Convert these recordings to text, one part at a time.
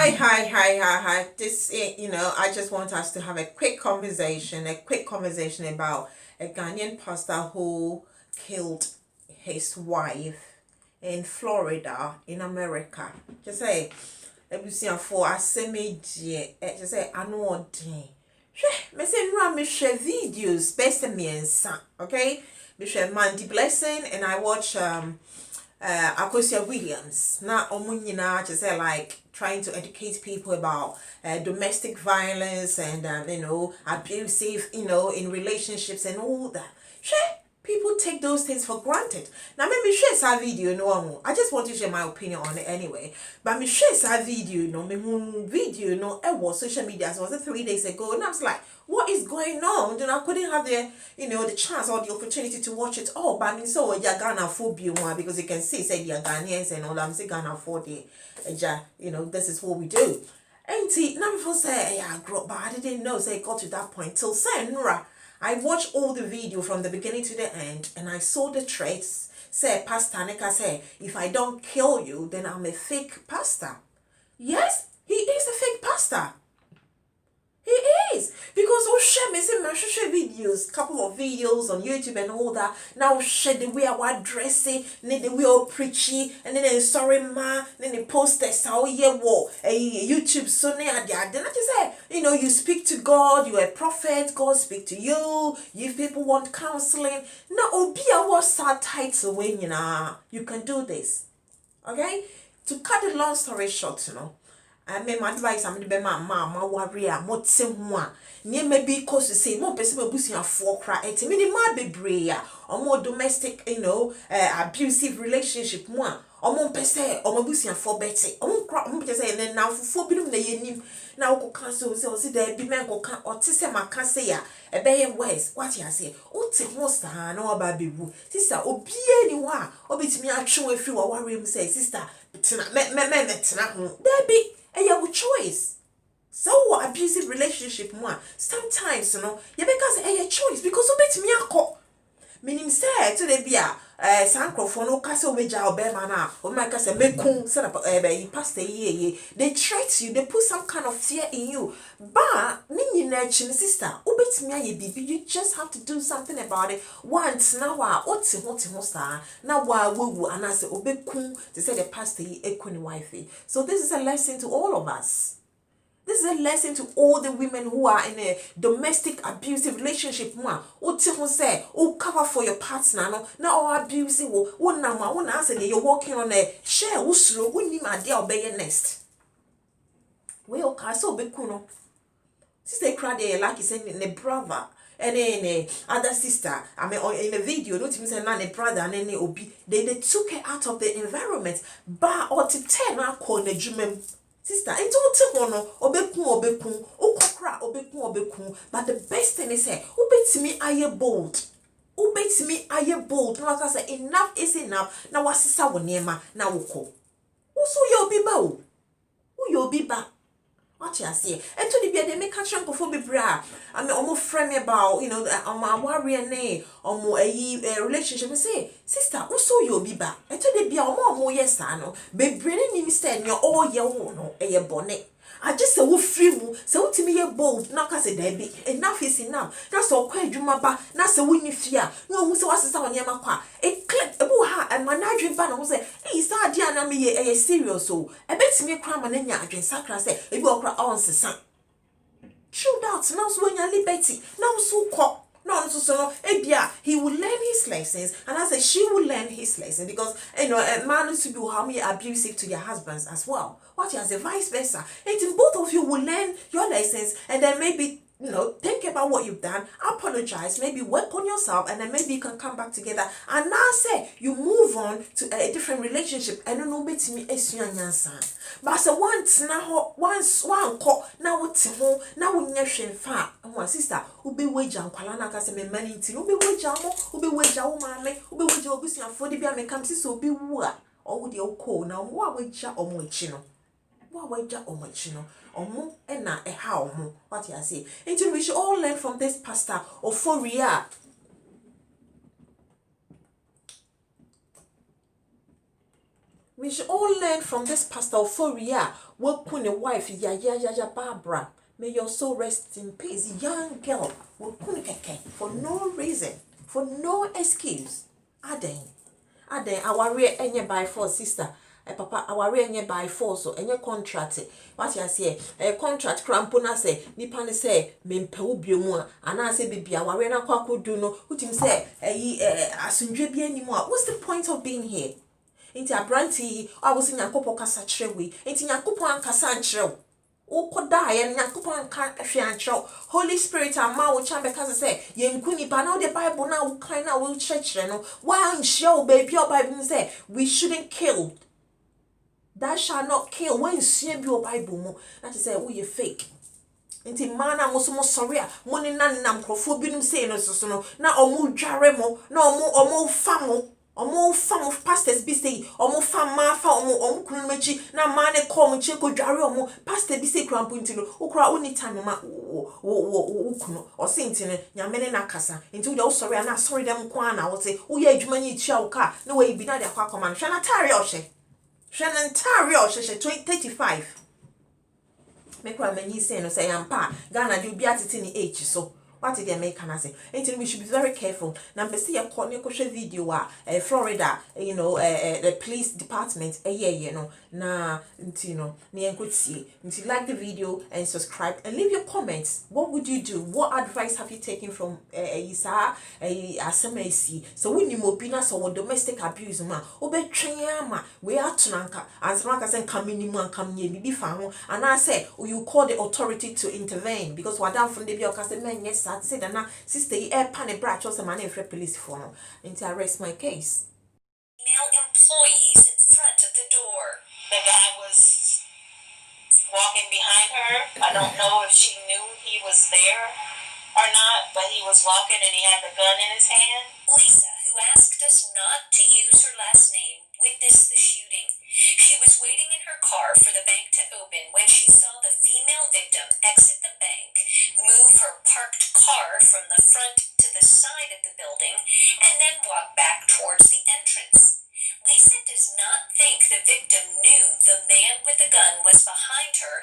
Hi. This, I just want us to have a quick conversation about a Ghanaian pastor who killed his wife in Florida, in America. Just say, for assemblage, just say, I know me say, no, me share videos, best me and son, okay? Me share Mandy Blessing, and I watch, Akosia Williams. Now, Omunyina just say like trying to educate people about domestic violence and abusive, in relationships and all that. Sure, people take those things for granted. Now, maybe share some video, no, I just want to share my opinion on it anyway. But me share some video, video, it was social media. So it was 3 days ago, and I was like, what is going on? Then I couldn't have the chance or the opportunity to watch it all. But I mean, so yeah, Ghana phobia one because you can see, say, they're Ghanaians and all. I'm saying Ghana for the, this is what we do. And see, now before say, yeah, I grew up, but I didn't know, say, it got to that point. Till Senra, I watched all the video from the beginning to the end, and I saw the traits. Say, Pastor Nika say, if I don't kill you, then I'm a fake pastor. Yes, he is a fake pastor. He is, because share me say my share videos, couple of videos on YouTube and all that. Now share the way I dressing, then the way I preachy, and then sorry ma, then they post this how YouTube so then I just say, you speak to God, you're a prophet, God speak to you, if people want counseling. Now obi a was sad title when you can do this. Okay? To cut the long story short, I made my advice. I'm the mama warrior, more one. Near maybe cause to say more person boosting a 4 cry at me, my baby, or more domestic, abusive relationship, one, or more per se, or more boosting a 4 betty, or more crop, say, and then now for 4 billion the year now go cancel, so see there be man go or Tissema can say ya, a bay west, what you say, oh, most no baby boo, sister, or be anyone, or be to me, I show a few or worry say, sister, there be. And you have a choice. So abusive relationship one. Sometimes, you because a choice because of it me a meaning say to the beer, Sanko for no castle with our bemana, or my castle make set up a pastor ye. They threat you, they put some kind of fear in you. But Nini nurturing sister, obit me baby, you just have to do something about it. Once now what's now why woo and I say obekun to say the pastor ye wifey. So this is a lesson to all of us. This is a lesson to all the women who are in a domestic abusive relationship. Say, cover for your partner. No, abusive. You're working on a share. Wouldn't my dear obey next. Well, so be kuno. Sister cried like you said in a brother. And then other sister, I mean, in the video, don't you say a brother and then obi. They took her out of the environment. But or to 10 I call the German. Sister, it's all take on obekun, obekun. But the best thing is say, obet me aye bold. Obet me aye bold. Now I say enough is enough. Now what sister will nema now woko. Also you'll be bow. Who you'll be back. What you say? And to the be they make a chunk of bra. I mean almost frame about, my warrior nay or more a relationship. Say, sister, also you'll be back. And to the be more yes, I know. Be bringing him stand your all your own, a bonnet. I just say, free mu, so to me a bold, knock as a debby. Enough is enough. That's all quite you maba, that's a winning fear. No, who saw us on Yamaqua. It clicked about her and my Nigerian banner was say, hey, start Diana me a serious so. I bet me a crime and then ya drink sacra say, if you cry on the sun. True doubts, now so when you're Betty, now so caught. No, so he will learn his lessons, and I say she will learn his lesson because a man needs to be how many abusive to their husbands as well. What you say, vice versa. And both of you will learn your lessons, and then maybe think about what you've done, apologize, maybe work on yourself, and then maybe you can come back together. And now say you move on to a different relationship, and no bet me a but so once now, once one call now what's home now we never far. And my sister who be wage and Kalana Casa me money to who be wage who be wage mammy, who be wage your business for the beer may come so be what or would you call now what wage or mochino. What wage or mochino or more and not a how more what you say. Until we should all learn from this pastor Ofori. We should all learn from this Pastor Ofori. What put a wife, ya Barbara. May your soul rest in peace. Young girl, will put for no reason, for no excuse. Aden, our rear any by force, sister. Papa, our rear any by force or any contract. What you say, a contract crampona say, Nipani say, Mimpeubio, and I say, Bibi, our rena quaco do no, who him say, as in be anymore. What's the point of being here? Inti abranti I was in Yakopo kasa chrewe inti Yakopo ankasa nchrew ukoda ye Yakopo anka hwe anchrew Holy Spirit ama wo chambe kasa say yenku nipa na the Bible na wo kan na wo church no wan show baby your Bible say we shouldn't kill, that shall not kill. When see bi your Bible mo that is say wo ye fake. Inti mana mo so mo sorry a mo ne nam krofo binum say no so no na omu dware mo na omu fa mo omo fam of pastors be say omo fam ma fa omo kunu machi na ma ne call mo che ko dware omo pastor be say krampo ntino ukura oni time ma wo kunu o se ntine nyame na kasa nti wo de sorry na sorry dem kwa na wo say wo ye adwuma ni tua wo ka na wo bi na de akwa koma hwe na tare o hwe na tare o hwe 35 me kwa many say no say ampa Ghana do bi atete ni age so. What did they make can I say? And we should be very careful. Number see a video Florida, the police department na could see. If you like the video and subscribe and leave your comments. What would you do? What advice have you taken from Isa SMAC? So when you mobina so domestic abuse ma obe ma we are tunanka as long as come be found and I say you call the authority to intervene because what down from the men yes I said that sister pan a branch or some money for police for until I arrest my case. Male employees in front of the door. The guy was walking behind her. I don't know if she knew he was there or not, but he was walking and he had the gun in his hand. Lisa, who asked us not to use her last name, witnessed the shooting. She was waiting in her car for the bank to open when she saw the female victim exit the bank, move her parked car from the front to the side of the building, and then walk back towards the entrance. Lisa does not think the victim knew the man with the gun was behind her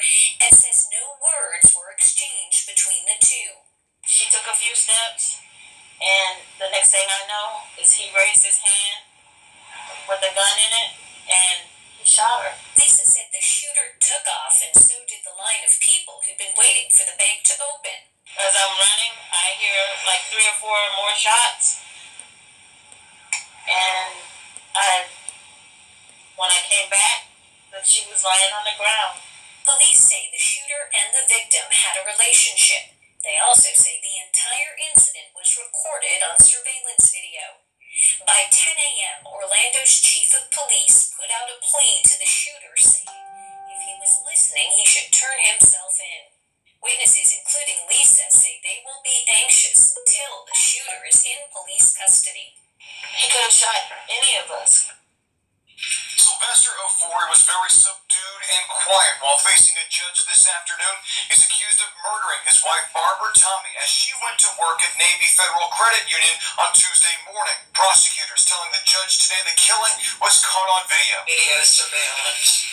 and says no words were exchanged between the two. She took a few steps, and the next thing I know is he raised his hand with a gun in it, and he shot her. Lisa said the shooter took off, and so did the line of people who'd been waiting for the bank to open. As I'm running, I hear like 3 or 4 more shots, and when I came back, that she was lying on the ground. Police say the shooter and the victim had a relationship. They also say the entire incident was recorded on surveillance video. By 10 a.m., Orlando's chief of police put out a plea to the shooter, saying if he was listening, he should turn himself in. Witnesses, including Lisa, say they will be anxious until the shooter is in police custody. He could have shot any of us. Sylvester Ofori was very subdued and quiet while facing a judge this afternoon. He's accused of murdering his wife Barbara Tommey as she went to work at Navy Federal Credit Union on Tuesday morning. Prosecutors telling the judge today the killing was caught on video. Video surveillance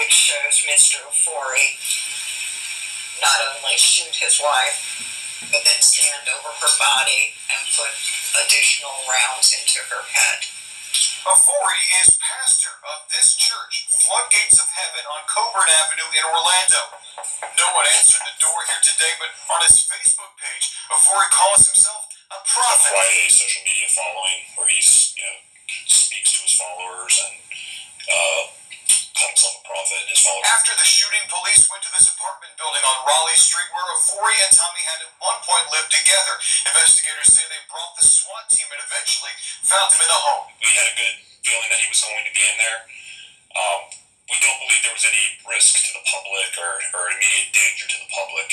which shows Mr. Ofori not only shoot his wife, but then stand over her body and put additional rounds into her head. Ofori is pastor of this church, Floodgates of Heaven on Coburn Avenue in Orlando. No one answered the door here today, but on his Facebook page, Ofori calls himself a prophet. Quite a social media following where he's, speaks to his followers and calls himself a prophet and his followers. After the shooting, police went to this apartment building on Raleigh Street where Ofori and Tommey had at one point lived together. Investigators say they brought the SWAT team and eventually found him in the home. We had a good feeling that he was going to be in there. We don't believe there was any risk to the public or immediate danger to the public.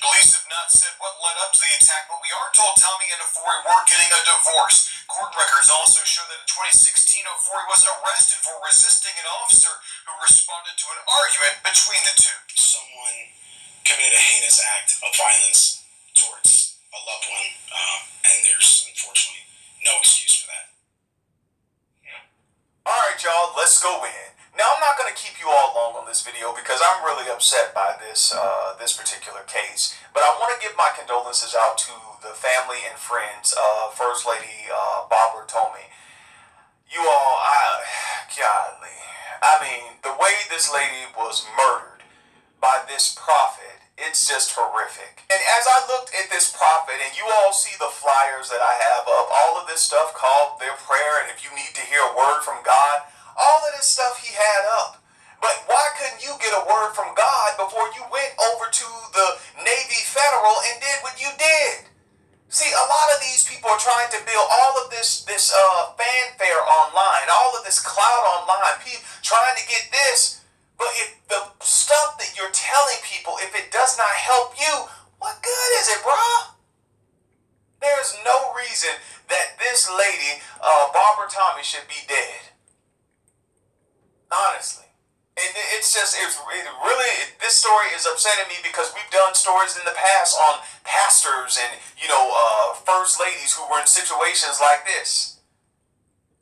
Police have not said what led up to the attack, but we are told Tommey and Ofori were getting a divorce. Court records also show that in 2016, Ofori was arrested for resisting an officer who responded to an argument between the two. Someone committed a heinous act of violence towards a loved one, and there's unfortunately no excuse for that. All right, y'all, let's go in. Now, I'm not going to keep you all long on this video because I'm really upset by this particular case. But I want to give my condolences out to the family and friends of First Lady Barbara Tommey. You all, golly. I mean, the way this lady was murdered by this prophet, it's just horrific. And as I looked at this prophet, and you all see the flyers that I have up, all of this stuff called their prayer, and if you need to hear a word from God, all of this stuff he had up. But why couldn't you get a word from God before you went over to the Navy Federal and did what you did? See, a lot of these people are trying to build all of this fanfare online, all of this clout online, people trying to get this. But if the stuff that you're telling people, if it does not help you, what good is it, bruh? There's no reason that this lady, Barbara Tommey, should be dead. Honestly. And it's really, this story is upsetting me because we've done stories in the past on pastors and, first ladies who were in situations like this.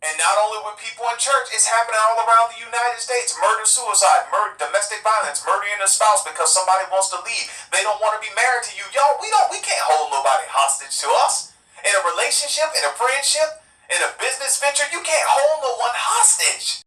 And not only with people in church, it's happening all around the United States. Murder, suicide, domestic violence, murdering a spouse because somebody wants to leave. They don't want to be married to you. Y'all, we can't hold nobody hostage to us. In a relationship, in a friendship, in a business venture, you can't hold no one hostage.